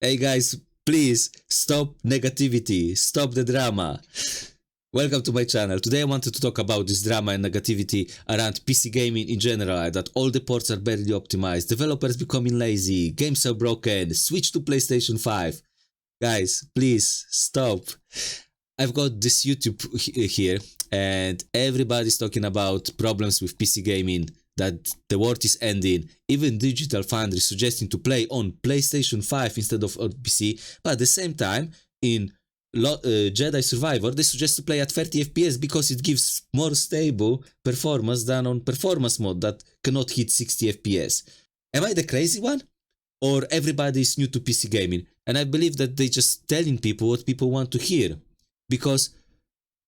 Hey guys, please stop negativity, stop the drama. Welcome to my channel. Today I wanted to talk about this drama and negativity around PC gaming in general, that all the ports are barely optimized, developers becoming lazy, games are broken, switch to PlayStation 5. Guys, please stop. I've got this YouTube here and everybody's talking about problems with PC gaming, that the world is ending. Even Digital Foundry suggesting to play on PlayStation 5 instead of on PC, but at the same time, in Jedi Survivor, they suggest to play at 30 FPS because it gives more stable performance than on performance mode that cannot hit 60 FPS. Am I the crazy one? Or everybody is new to PC gaming? And I believe that they just telling people what people want to hear. Because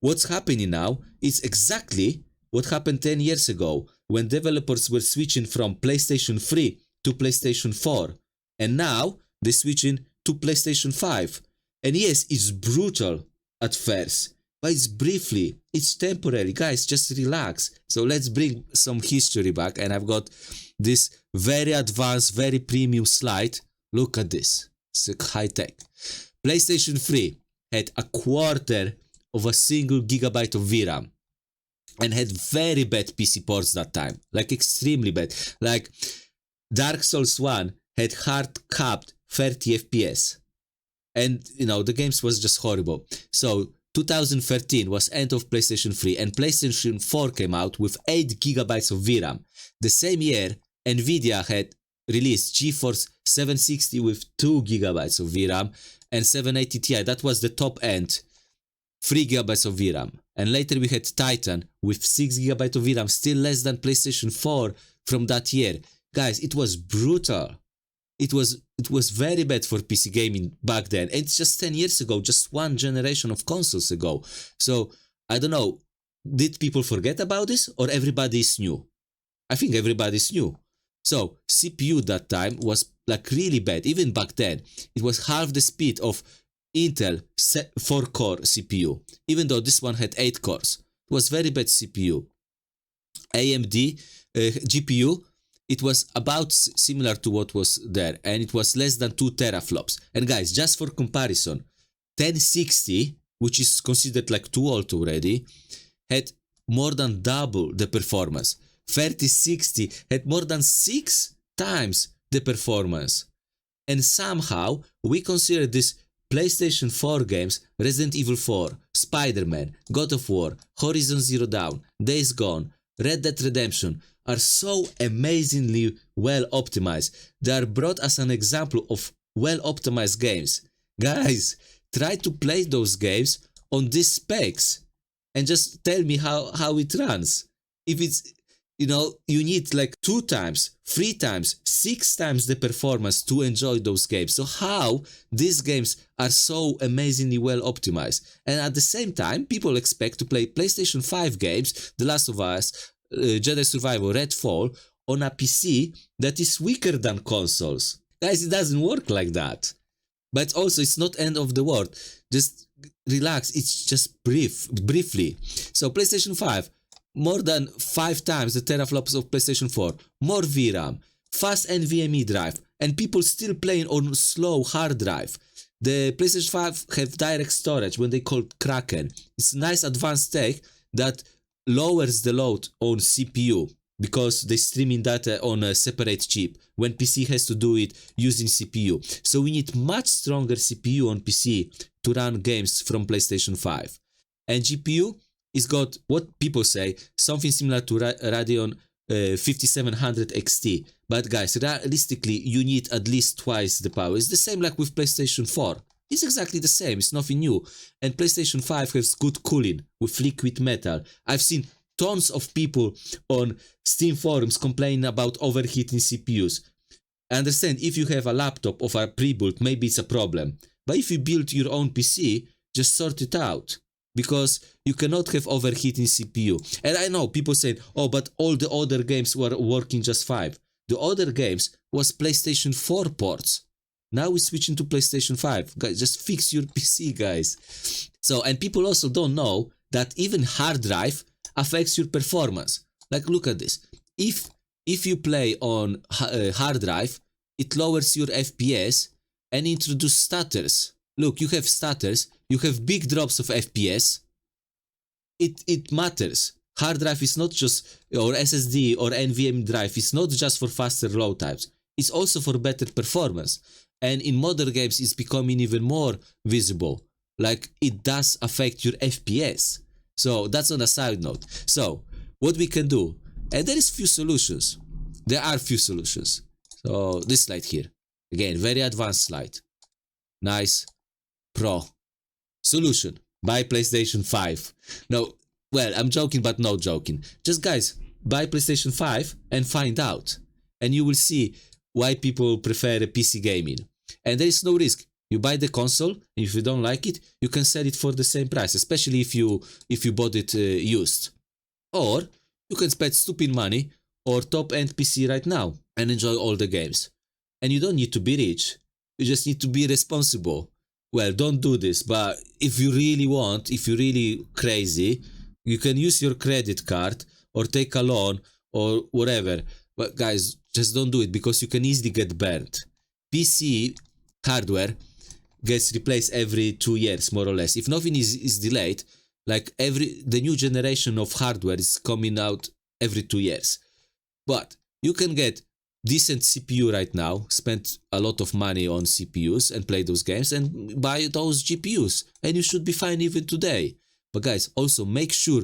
what's happening now is exactly what happened 10 years ago when developers were switching from PlayStation 3 to PlayStation 4. And now they're switching to PlayStation 5. And yes, it's brutal at first, but it's briefly, it's temporary. Guys, just relax. So let's bring some history back. And I've got this very advanced, very premium slide. Look at this. It's high tech. PlayStation 3 had a quarter of a single gigabyte of VRAM and had very bad PC ports that time, like extremely bad. Like Dark Souls 1 had hard capped 30 FPS, and the games was just horrible. So 2013 was end of PlayStation 3 and PlayStation 4 came out with 8 gigabytes of VRAM. The same year, Nvidia had released GeForce 760 with 2 gigabytes of VRAM and 780 Ti, that was the top end, 3 gigabytes of VRAM. And later we had Titan with 6 gigabytes of VRAM, still less than PlayStation 4 from that year. Guys, it was brutal. It was very bad for PC gaming back then. And it's just 10 years ago, just one generation of consoles ago. So, I don't know, did people forget about this or everybody is new? I think everybody's new. So, CPU that time was like really bad, even back then. It was half the speed of Intel 4-core CPU, even though this one had 8 cores. It was very bad CPU. AMD GPU, it was about similar to what was there, and it was less than 2 teraflops. And guys, just for comparison, 1060, which is considered like too old already, had more than double the performance. 3060 had more than 6 times the performance. And somehow we consider this PlayStation 4 games, Resident Evil 4, Spider-Man, God of War, Horizon Zero Dawn, Days Gone, Red Dead Redemption, are so amazingly well optimized. They are brought as an example of well optimized games. Guys, try to play those games on these specs and just tell me how it runs. If it's, you need like 2 times, 3 times, 6 times the performance to enjoy those games. So how these games are so amazingly well optimized? And at the same time, people expect to play PlayStation 5 games, The Last of Us, Jedi Survivor, Redfall, on a PC that is weaker than consoles. Guys, it doesn't work like that. But also, it's not end of the world. Just relax, it's just briefly. So PlayStation 5, more than 5 times the teraflops of PlayStation 4, more VRAM, fast NVMe drive, and people still playing on slow hard drive. The PlayStation 5 have direct storage when they call Kraken. It's a nice advanced tech that lowers the load on CPU because they streaming data on a separate chip when PC has to do it using CPU. So we need much stronger CPU on PC to run games from PlayStation 5. And GPU is got what people say, something similar to Radeon 5700 XT. But guys, realistically, you need at least twice the power. It's the same like with PlayStation 4. It's exactly the same, it's nothing new. And PlayStation 5 has good cooling with liquid metal. I've seen tons of people on Steam forums complaining about overheating CPUs. I understand if you have a laptop of a pre-built, maybe it's a problem. But if you build your own PC, just sort it out. Because you cannot have overheating CPU. And I know people saying, oh, but all the other games were working just fine. The other games was PlayStation 4 ports. Now we're switching to PlayStation 5. Guys, just fix your PC, guys. So, and people also don't know that even hard drive affects your performance. Like, look at this. If you play on hard drive, it lowers your FPS and introduce stutters. Look, you have stutters, you have big drops of FPS. It matters. Hard drive is not just, or SSD or NVMe drive is not just for faster load times. It's also for better performance. And in modern games, it's becoming even more visible. Like, it does affect your FPS. So that's on a side note. So what we can do, and there is few solutions. There are few solutions. So this slide here, again, very advanced slide. Nice. Pro. Solution. Buy PlayStation 5. No, well, I'm joking, but not joking. Just guys, buy PlayStation 5 and find out. And you will see why people prefer PC gaming. And there is no risk. You buy the console, and if you don't like it, you can sell it for the same price, especially if you bought it used. Or you can spend stupid money or top-end PC right now and enjoy all the games. And you don't need to be rich. You just need to be responsible. Well, don't do this, but if you really want, if you're really crazy, you can use your credit card or take a loan or whatever. But guys, just don't do it because you can easily get burned. PC hardware gets replaced every 2 years, more or less. If nothing is delayed, like the new generation of hardware is coming out every 2 years. But you can get decent CPU right now, spend a lot of money on CPUs and play those games and buy those GPUs, and you should be fine even today. But guys, also make sure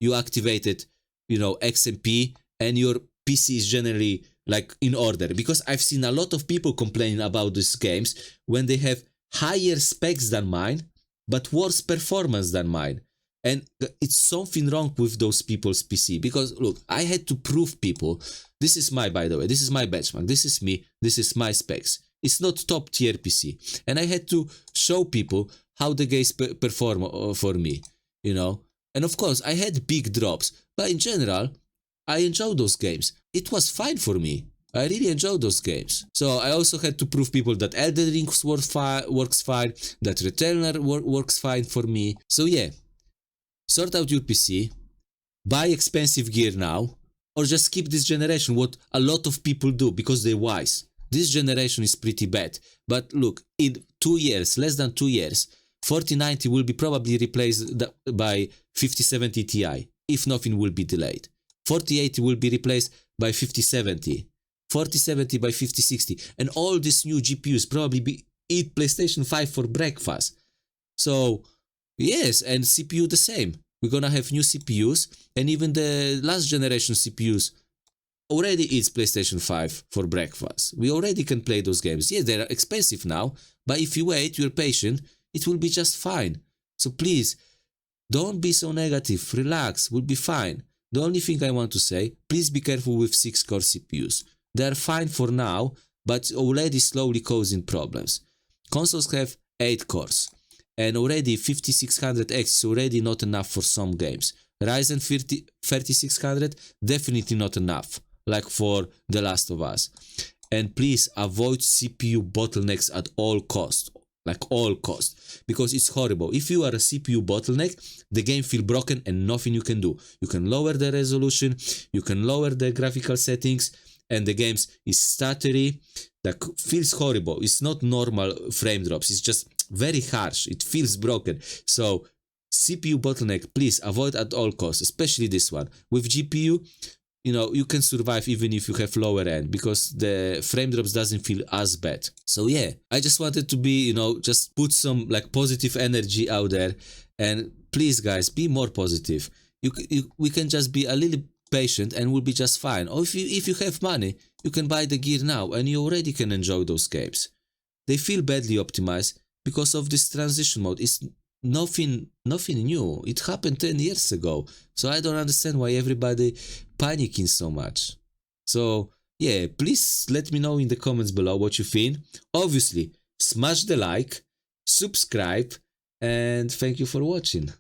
you activated, XMP and your PC is generally like in order, because I've seen a lot of people complaining about these games when they have higher specs than mine, but worse performance than mine. And it's something wrong with those people's PC, because look, I had to prove people, this is by the way, this is my benchmark, this is me, this is my specs. It's not top tier PC. And I had to show people how the games perform for me, And of course, I had big drops, but in general, I enjoyed those games. It was fine for me. I really enjoyed those games. So I also had to prove people that Elden Ring works fine, that Returnal works fine for me. So yeah, sort out your PC, buy expensive gear now, or just skip this generation, what a lot of people do because they're wise. This generation is pretty bad. But look, in 2 years, less than 2 years, 4090 will be probably replaced by 5070 Ti, if nothing will be delayed. 4080 will be replaced by 5070, 4070 by 5060, and all these new GPUs probably eat PlayStation 5 for breakfast. So yes, and CPU the same. We're gonna have new CPUs, and even the last generation CPUs already eats PlayStation 5 for breakfast. We already can play those games. Yeah, they're expensive now, but if you wait, you're patient, it will be just fine. So please, don't be so negative. Relax, we'll be fine. The only thing I want to say, please be careful with 6-core CPUs. They are fine for now, but already slowly causing problems. Consoles have 8 cores, and already 5600X is already not enough for some games. Ryzen 3600, definitely not enough, like for The Last of Us. And please avoid CPU bottlenecks at all costs. Like all costs, because it's horrible. If you are a CPU bottleneck, the game feels broken and nothing you can do. You can lower the resolution, you can lower the graphical settings, and the game is stuttery, like feels horrible. It's not normal frame drops, it's just very harsh, it feels broken. So CPU bottleneck, please avoid at all costs, especially this one. With GPU, you can survive even if you have lower end, because the frame drops doesn't feel as bad. So yeah, I just wanted to be, just put some like positive energy out there, and please guys, be more positive. We can just be a little patient and we'll be just fine. Or if you have money, you can buy the gear now and you already can enjoy those games. They feel badly optimized because of this transition mode. It's nothing new. It happened 10 years ago. So I don't understand why everybody panicking so much. So yeah, please let me know in the comments below what you think. Obviously, smash the like, subscribe, and thank you for watching.